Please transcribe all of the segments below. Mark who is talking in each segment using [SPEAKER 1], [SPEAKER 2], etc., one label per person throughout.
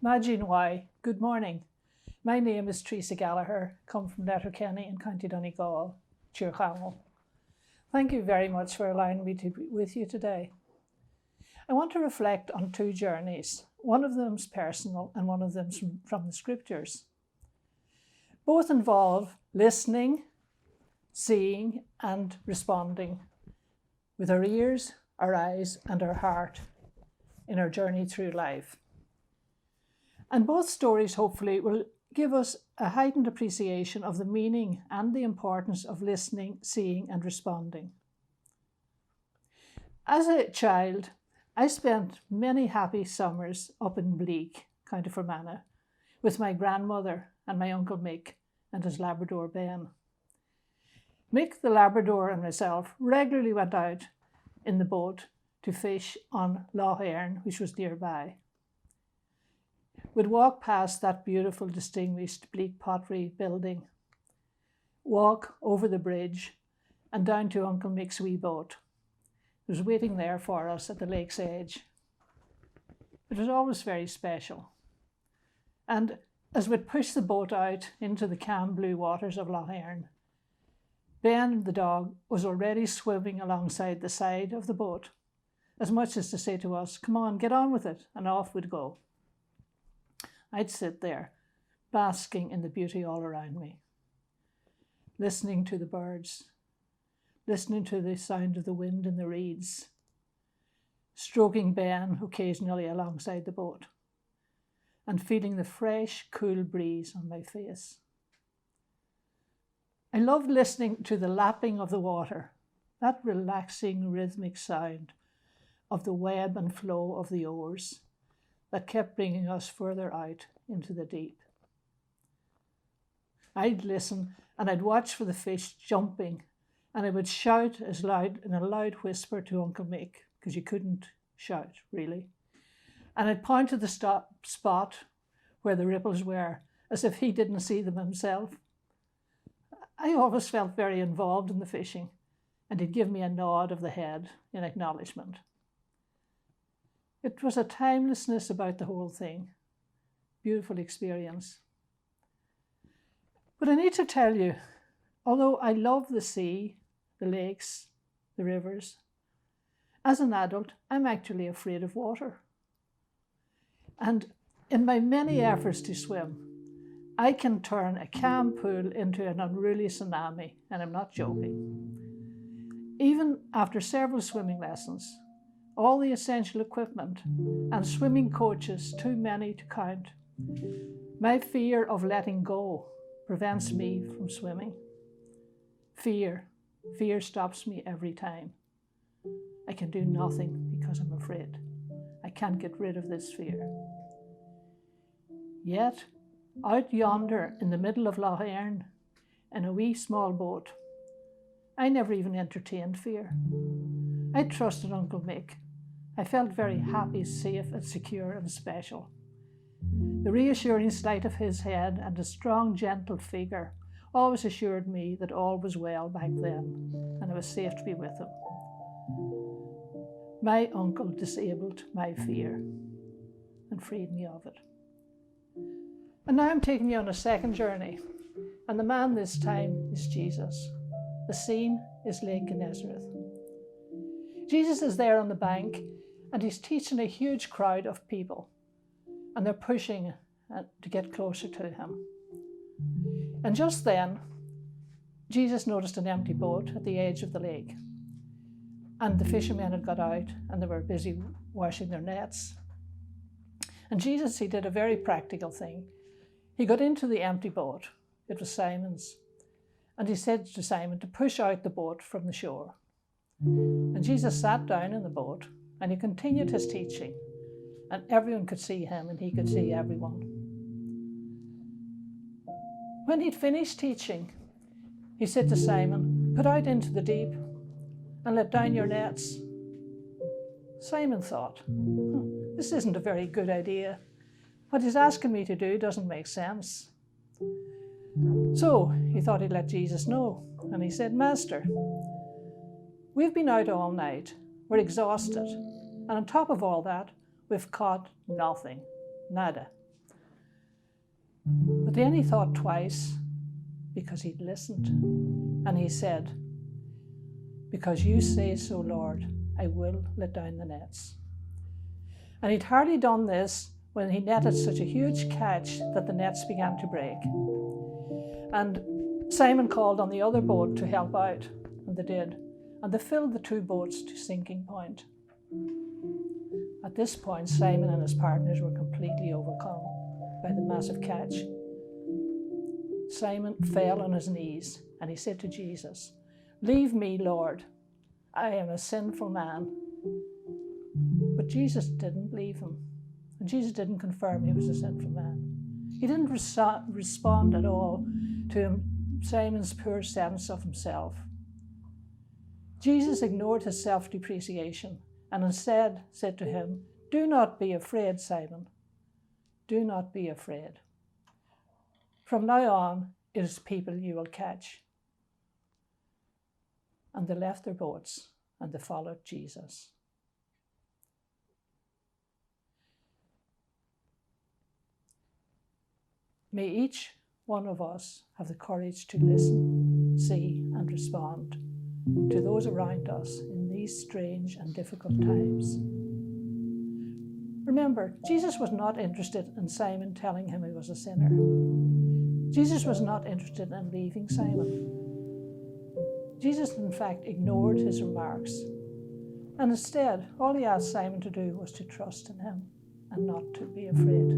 [SPEAKER 1] Imagine why. Good morning. My name is Teresa Gallagher, come from Letterkenny in County Donegal, Tír. Thank you very much for allowing me to be with you today. I want to reflect on two journeys. One of them is personal and one of them is from the scriptures. Both involve listening, seeing and responding with our ears, our eyes and our heart in our journey through life. And both stories hopefully will give us a heightened appreciation of the meaning and the importance of listening, seeing and responding. As a child, I spent many happy summers up in Bleak, County Fermanagh, with my grandmother and my Uncle Mick and his Labrador Ben. Mick the Labrador and myself regularly went out in the boat to fish on Lough Erne, which was nearby. We'd walk past that beautiful, distinguished Bleak pottery building, walk over the bridge and down to Uncle Mick's wee boat. It was waiting there for us at the lake's edge. It was always very special. And as we'd push the boat out into the calm blue waters of Lough Erne, Ben the dog was already swimming alongside the side of the boat, as much as to say to us, "Come on, get on with it," and off we'd go. I'd sit there, basking in the beauty all around me, listening to the birds, listening to the sound of the wind in the reeds, stroking Ben occasionally alongside the boat, and feeling the fresh, cool breeze on my face. I loved listening to the lapping of the water, that relaxing, rhythmic sound of the web and flow of the oars that kept bringing us further out into the deep. I'd listen and I'd watch for the fish jumping, and I would shout in a loud whisper to Uncle Mick, because you couldn't shout really. And I'd point to the spot where the ripples were, as if he didn't see them himself. I always felt very involved in the fishing, and he'd give me a nod of the head in acknowledgement. It was a timelessness about the whole thing. Beautiful experience. But I need to tell you, although I love the sea, the lakes, the rivers, as an adult, I'm actually afraid of water. And in my many efforts to swim, I can turn a calm pool into an unruly tsunami, and I'm not joking. Even after several swimming lessons, all the essential equipment, and swimming coaches, too many to count, my fear of letting go prevents me from swimming. Fear stops me every time. I can do nothing because I'm afraid. I can't get rid of this fear. Yet, out yonder in the middle of Lough Erne, in a wee small boat, I never even entertained fear. I trusted Uncle Mick. I felt very happy, safe and secure and special. The reassuring sleight of his head and his strong, gentle figure always assured me that all was well back then, and I was safe to be with him. My uncle disabled my fear and freed me of it. And now I'm taking you on a second journey, and the man this time is Jesus. The scene is Lake Gennesareth. Jesus is there on the bank, and he's teaching a huge crowd of people, and they're pushing to get closer to him. And just then, Jesus noticed an empty boat at the edge of the lake, and the fishermen had got out, and they were busy washing their nets. And Jesus, he did a very practical thing. He got into the empty boat. It was Simon's. And he said to Simon to push out the boat from the shore. And Jesus sat down in the boat, and he continued his teaching, and everyone could see him and he could see everyone. When he'd finished teaching, he said to Simon, "Put out into the deep and let down your nets." Simon thought, this isn't a very good idea. What he's asking me to do doesn't make sense. So he thought he'd let Jesus know, and he said, "Master, we've been out all night, we're exhausted, and on top of all that, we've caught nothing, nada, But then he thought twice, because he'd listened, and he said, "Because you say so, Lord, I will let down the nets." And he'd hardly done this when he netted such a huge catch that the nets began to break. And Simon called on the other boat to help out, and they did, and they filled the two boats to sinking point. At this point, Simon and his partners were completely overcome by the massive catch. Simon fell on his knees and he said to Jesus, "Leave me, Lord. I am a sinful man." But Jesus didn't leave him. And Jesus didn't confirm he was a sinful man. He didn't respond at all to Simon's poor sense of himself. Jesus ignored his self-depreciation and instead said to him, "Do not be afraid, Simon. Do not be afraid. From now on, it is people you will catch." And they left their boats and they followed Jesus. May each one of us have the courage to listen, see, and respond to those around us in these strange and difficult times. Remember, Jesus was not interested in Simon telling him he was a sinner. Jesus was not interested in leaving Simon. Jesus, in fact, ignored his remarks. And instead, all he asked Simon to do was to trust in him and not to be afraid.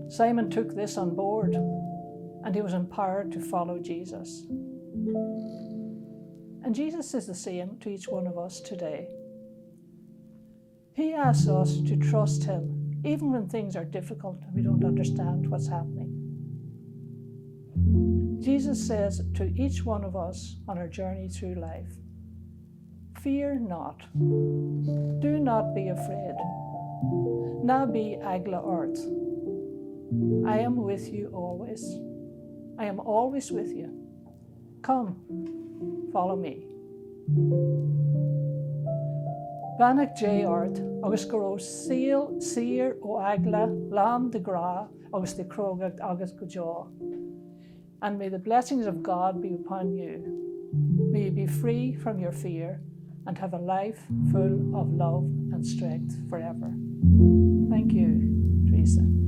[SPEAKER 1] Simon took this on board, and he was empowered to follow Jesus. And Jesus is the same to each one of us today. He asks us to trust him, even when things are difficult and we don't understand what's happening. Jesus says to each one of us on our journey through life, "Fear not. Do not be afraid. Na be agla ort. I am with you always. I am always with you. Come, follow me." Banach J ort, agus go seal sir o agla, lam de gra, agus de krogag agus gojaw. And may the blessings of God be upon you. May you be free from your fear and have a life full of love and strength forever. Thank you, Teresa.